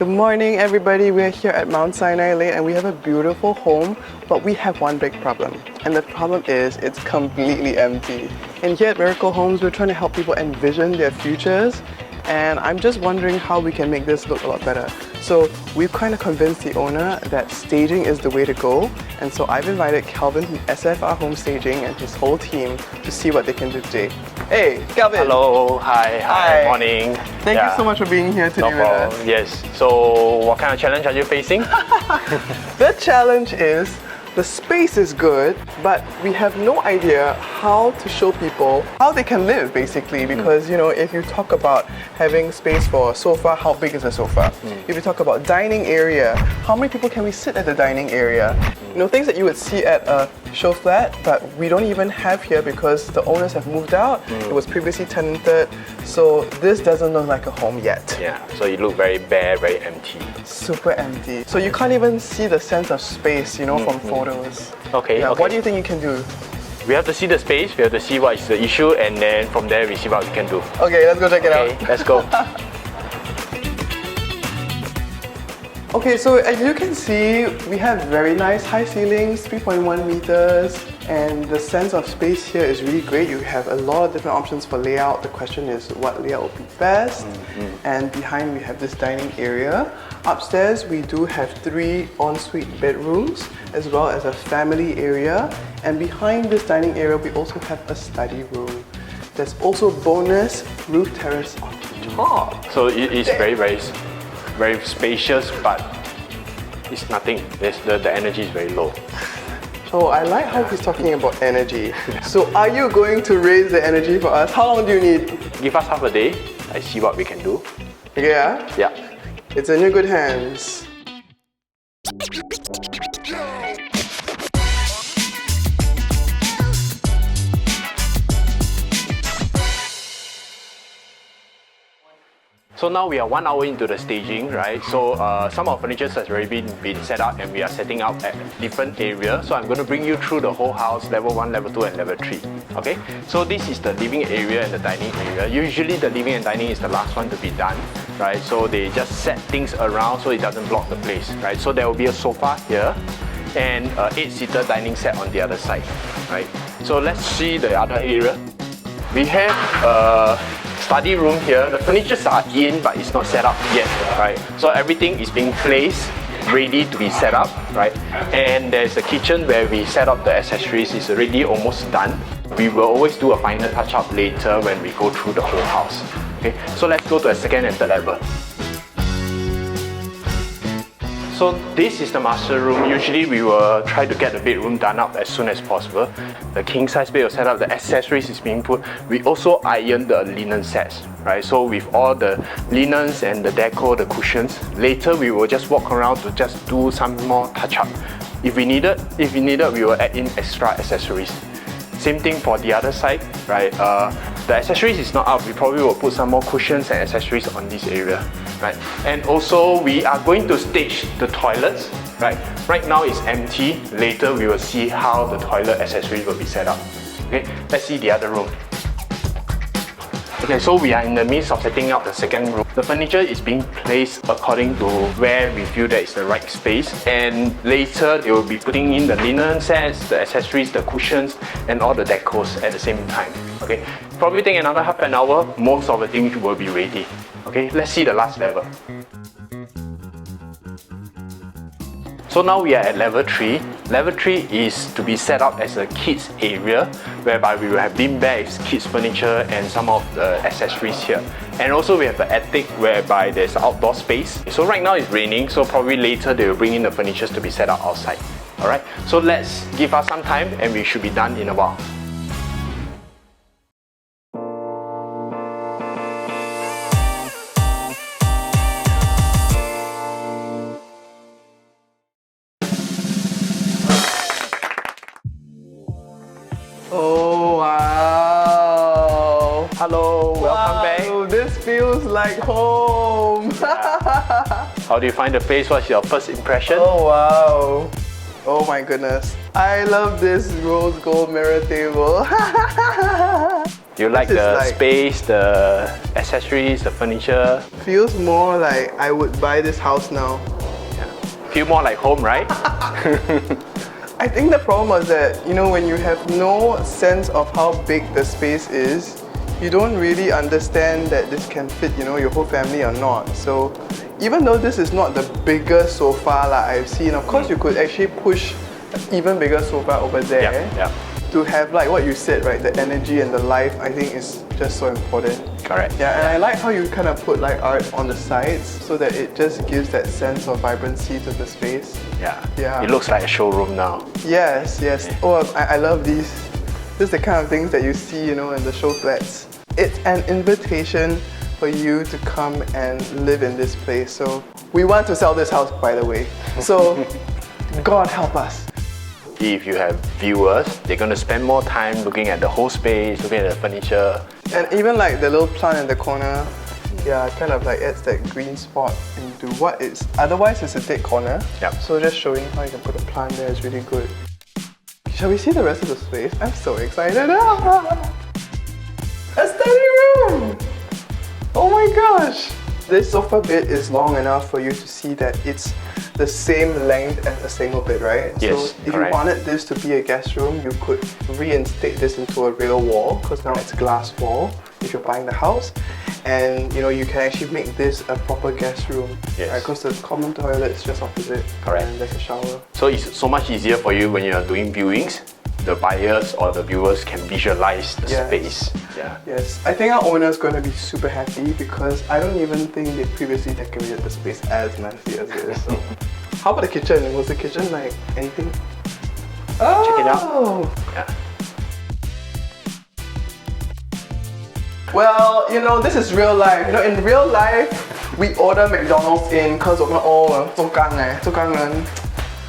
Good morning, everybody. We're here at Mount Sinai Lane and we have a beautiful home, but we have one big problem. And the problem is it's completely empty. And here at Miracle Homes, we're trying to help people envision their futures. And I'm just wondering how we can make this look a lot better. So we've kind of convinced the owner that staging is the way to go. And so I've invited Kelvin from SFR Home Staging and his whole team to see what they can do today. Hey, Kelvin! Hello, hi, morning. Thank you so much for being here today with us. Yes, so what kind of challenge are you facing? The challenge is the space is good, but we have no idea how to show people how they can live, basically, because if you talk about having space for a sofa, how big is a sofa? If you talk about dining area, how many people can we sit at the dining area? Things that you would see at a show flat, but we don't even have here because the owners have moved out. It was previously tenanted, so this doesn't look like a home yet. Yeah, so it looks very bare, very empty. Super empty. So you can't even see the sense of space, from photos. Okay, yeah, okay. What do you think you can do? We have to see the space, we have to see what is the issue, and then from there we see what we can do. Okay, let's go check it out. Okay, let's go. Okay, so as you can see, we have very nice high ceilings, 3.1 meters, and the sense of space here is really great. You have a lot of different options for layout. The question is what layout will be best. And behind we have this dining area. Upstairs we do have 3 ensuite bedrooms as well as a family area. And behind this dining area we also have a study room. There's also bonus roof terrace on top. So it is very spacious, but it's nothing. The energy is very low. Oh, I like how he's talking about energy. So are you going to raise the energy for us? How long do you need? Give us half a day, I see what we can do. Yeah? Yeah. It's in your good hands. So now we are 1 hour into the staging, right? So some of the furniture has already been set up and we are setting up at different areas. So I'm going to bring you through the whole house, level 1, level 2 and level 3. Okay? So this is the living area and the dining area. Usually the living and dining is the last one to be done, right? So they just set things around so it doesn't block the place, right? So there will be a sofa here and an 8-seater dining set on the other side, right? So let's see the other area. We have study room here. The furnitures are in, but it's not set up yet, right? So everything is being placed, ready to be set up, right? And there's a kitchen where we set up the accessories. It's already almost done. We will always do a final touch-up later when we go through the whole house. Okay, so let's go to a second and third level. So this is the master room. Usually we will try to get the bedroom done up as soon as possible. The king size bed will set up, the accessories is being put. We also iron the linen sets, right? So with all the linens and the deco, the cushions, later we will just walk around to just do some more touch-up. If we needed, we will add in extra accessories. Same thing for the other side, right? The accessories is not up. We probably will put some more cushions and accessories on this area, right? And also we are going to stage the toilets, right? Right now it's empty. Later we will see how the toilet accessories will be set up. Okay, let's see the other room. Okay, so we are in the midst of setting up the second room. The furniture is being placed according to where we feel that is the right space, and later they will be putting in the linen sets, the accessories, the cushions and all the decors at the same time. Okay, probably take another half an hour. Most of the things will be ready. Okay, let's see the last level. So now we are at level 3. Level 3 is to be set up as a kids area, whereby we will have bean bags, kids furniture and some of the accessories here. And also we have the attic whereby there's outdoor space. So right now it's raining, so probably later they will bring in the furniture to be set up outside. Alright, so let's give us some time and we should be done in a while. Oh wow! Hello, welcome back. This feels like home. How do you find the place? What's your first impression? Oh wow! Oh my goodness! I love this rose gold mirror table. You like This is the like- space, the accessories, the furniture. Feels more like I would buy this house now. Feel more like home, right? I think the problem was that, you know, when you have no sense of how big the space is, you don't really understand that this can fit, you know, your whole family or not. So even though this is not the biggest sofa like I've seen, of course you could actually push an even bigger sofa over there. Yeah. To have like what you said, right, the energy and the life, I think is just so important. Correct. Yeah, and I like how you kind of put like art on the sides so that it just gives that sense of vibrancy to the space. Yeah. It looks like a showroom now. Yes. Oh, I love these. This is the kind of things that you see, you know, in the show flats. It's an invitation for you to come and live in this place. So we want to sell this house, by the way. So God help us. If you have viewers, they're going to spend more time looking at the whole space, looking at the furniture. And even like the little plant in the corner, yeah, kind of like adds that green spot into what is otherwise it's a dead corner. Yep. So just showing how you can put a plant there is really good. Shall we see the rest of the space? I'm so excited. Ah! A study room! Oh my gosh! This sofa bed is long enough for you to see that it's the same length as a single bed, right? Yes, so if correct. you wanted this to be a guest room, you could reinstate this into a real wall, because now it's glass wall if you're buying the house. And you know, you can actually make this a proper guest room. Yes. Right? Because the common toilet is just opposite. Correct. And there's a shower. So it's so much easier for you when you're doing viewings. The buyers or the viewers can visualize the Yes. space. Yeah. Yes, I think our owner's going to be super happy because I don't even think they previously decorated the space as nicely as it is. So. How about the kitchen? Was the kitchen like anything? Oh! Check it out. Yeah. Well, you know, this is real life. You know, in real life, we order McDonald's in because we're all 做工人.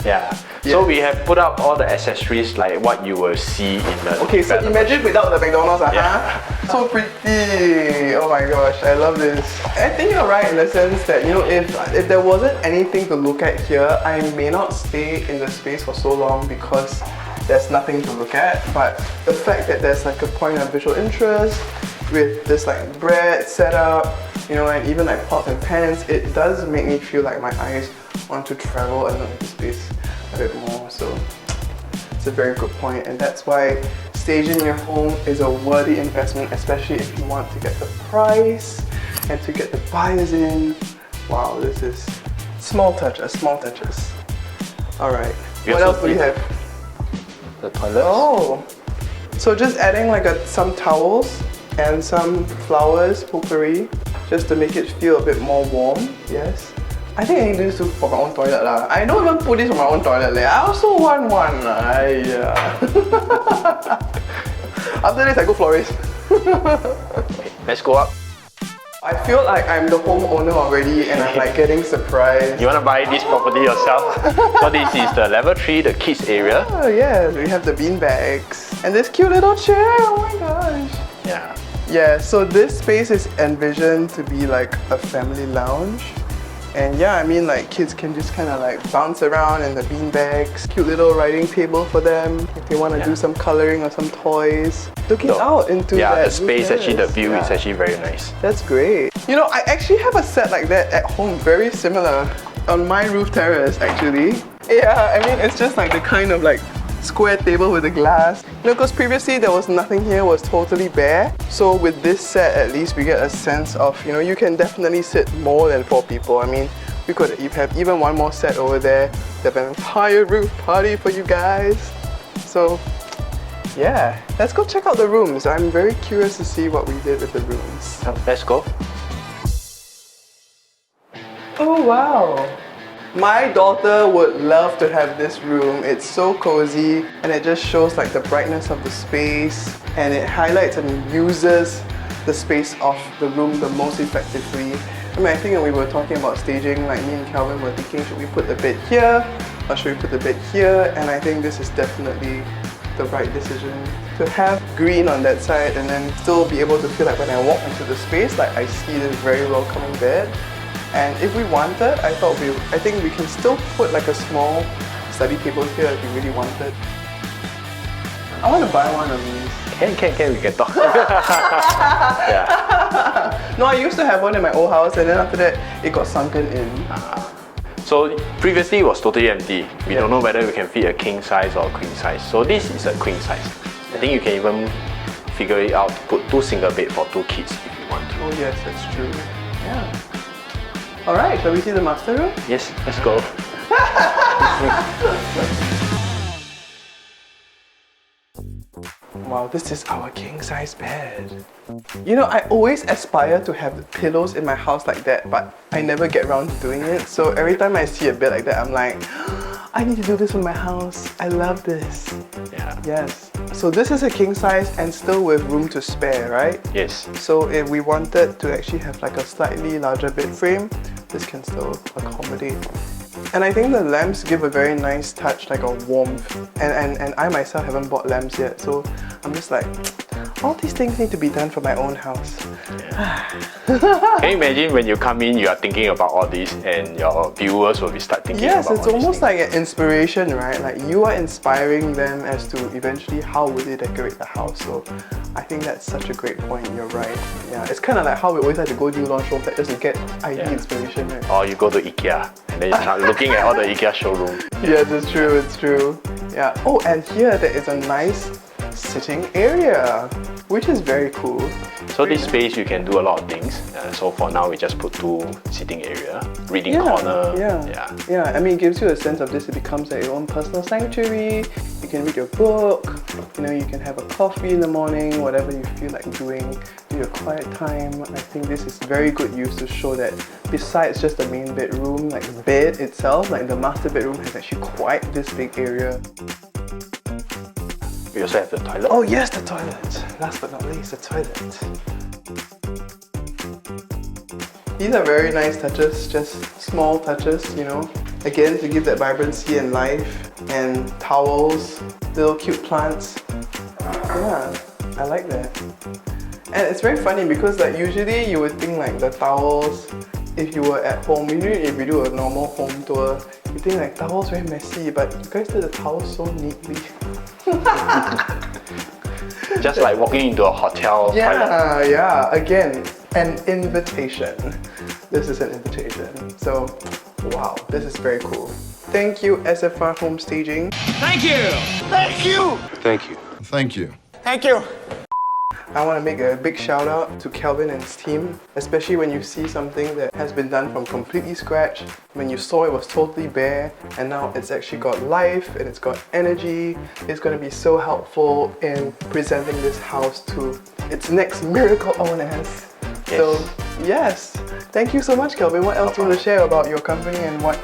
Yeah. Yeah. So we have put up all the accessories like what you will see in the Okay, so development. imagine without the McDonald's, Yeah. So pretty. Oh my gosh, I love this. I think you're right in the sense that, you know, if there wasn't anything to look at here, I may not stay in the space for so long because there's nothing to look at. But the fact that there's like a point of visual interest with this like bread setup, you know, and even like pots and pans, it does make me feel like my eyes want to travel and look at the space a bit more. So it's a very good point, and that's why staging your home is a worthy investment, especially if you want to get the price and to get the buyers in. Wow, this is small touches. All right, We what also else do we did- have? The toilets. Oh, so just adding like some towels and some flowers, potpourri, just to make it feel a bit more warm. Yes. I think I need this for my own toilet lah. I don't even put this for my own toilet leh. I also want one. After this, I go florist. Okay, let's go up. I feel like I'm the homeowner already, and I'm like getting surprised. You want to buy this property yourself? So this is the level 3, the kids area. Oh yes, we have the bean bags and this cute little chair. Oh my gosh. Yeah. Yeah, so this space is envisioned to be like a family lounge. And yeah, I mean like kids can just kind of like bounce around in the bean bags. Cute little writing table for them if they want to do some coloring or some toys. Looking out into that the space, roof actually the terrace. view is Yeah. actually very nice. That's great. You know, I actually have a set like that at home, very similar, on my roof terrace actually. Yeah, I mean it's just like the kind of like square table with the glass. You know, because previously there was nothing here, was totally bare. So with this set, at least we get a sense of, you know, you can definitely sit more than 4 people. I mean, we could have even one more set over there. They have an entire roof party for you guys. So yeah, let's go check out the rooms. I'm very curious to see what we did with the rooms. So, let's go. Oh wow! My daughter would love to have this room. It's so cozy and it just shows like the brightness of the space, and it highlights and uses the space of the room the most effectively. I mean, I think when we were talking about staging, like me and Kelvin were thinking, should we put the bed here or should we put the bed here? And I think this is definitely the right decision to have green on that side and then still be able to feel like when I walk into the space, like I see this very welcoming bed. And if we wanted, I think we can still put like a small study table here if we really wanted. I want to buy one of these. Can, we can talk. Yeah. No, I used to have one in my old house, and then after that, it got sunken in. So previously it was totally empty. We don't know whether we can fit a king size or a queen size. So this is a queen size. I think you can even figure it out to put 2 single bed for 2 kids if you want to. Oh yes, that's true. Yeah. Alright, shall we see the master room? Yes, let's go. Wow, this is our king size bed. You know, I always aspire to have pillows in my house like that, but I never get around to doing it. So every time I see a bed like that, I'm like, I need to do this for my house. I love this. Yeah. Yes. So this is a king size and still with room to spare, right? Yes. So if we wanted to actually have like a slightly larger bed frame, this can still accommodate. And I think the lamps give a very nice touch, like a warmth. And I myself haven't bought lamps yet, so I'm just like, all these things need to be done for my own house. Can you imagine when you come in, you are thinking about all this, and your viewers will be start thinking about all Yes, it's these almost things. like an inspiration, right? Like you are inspiring them as to eventually how will they decorate the house. So I think that's such a great point. You're right. Yeah, it's kind of like how we always like to go new launch showrooms just to get idea inspiration, right? Or you go to IKEA and then you start looking at all the IKEA showroom. Yes, it's true. It's true. Yeah. Oh, and here there is a nice sitting area, which is very cool. So this space you can do a lot of things. So for now we just put 2 sitting area, reading corner. Yeah. I mean, it gives you a sense of this. It becomes like your own personal sanctuary. You can read your book. You know, you can have a coffee in the morning, whatever you feel like doing. Do your quiet time. I think this is very good use to show that besides just the main bedroom, like the bed itself, like the master bedroom has actually quite this big area. We also have the toilet. Oh yes, the toilet. Last but not least, the toilet. These are very nice touches, just small touches, you know. Again, to give that vibrancy and life, and towels, little cute plants. Yeah, I like that. And it's very funny because like usually you would think like the towels, if you were at home, usually if you do a normal home tour, you think like towels very messy, but you guys did the towels so neatly. Just like walking into a hotel toilet. Yeah, again, an invitation. This is an invitation. So, wow, this is very cool. Thank you, SFR Home Staging. Thank you! Thank you! Thank you. Thank you. Thank you! I want to make a big shout out to Kelvin and his team, especially when you see something that has been done from completely scratch, when you saw it was totally bare, and now it's actually got life and it's got energy. It's going to be so helpful in presenting this house to its next miracle owners. Yes. So, yes, thank you so much, Kelvin. What else do you want to share about your company and what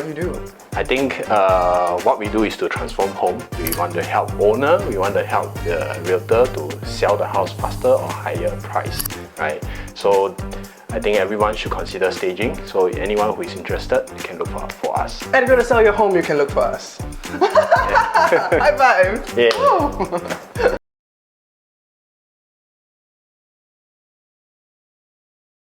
you do? I think what we do is to transform home. We want to help owner, we want to help the realtor to sell the house faster or higher price, right? So I think everyone should consider staging. So anyone who is interested, you can look for us. And if you want to sell your home, you can look for us. High five! Yeah.